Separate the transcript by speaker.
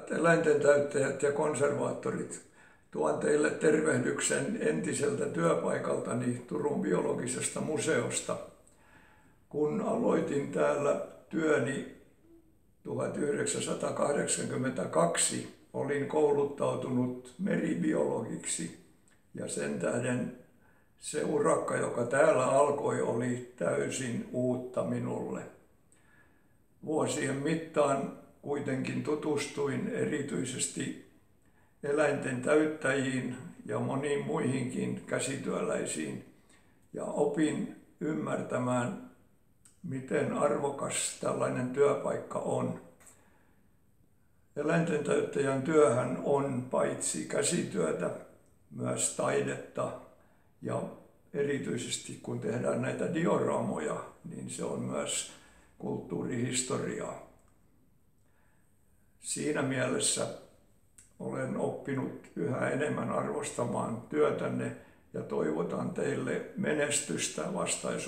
Speaker 1: Hyvät eläintentäyttäjät ja konservaattorit, tuon teille tervehdyksen entiseltä työpaikaltani Turun biologisesta museosta. Kun aloitin täällä työni 1982, olin kouluttautunut meribiologiksi ja sen tähden se urakka, joka täällä alkoi, oli täysin uutta minulle. Vuosien mittaan kuitenkin tutustuin erityisesti eläinten täyttäjiin ja moniin muihinkin käsityöläisiin ja opin ymmärtämään, miten arvokas tällainen työpaikka on. Eläinten täyttäjän työhän on paitsi käsityötä, myös taidetta ja erityisesti kun tehdään näitä dioraamoja, niin se on myös kulttuurihistoriaa. Siinä mielessä olen oppinut yhä enemmän arvostamaan työtänne ja toivotan teille menestystä vastaisuudessa.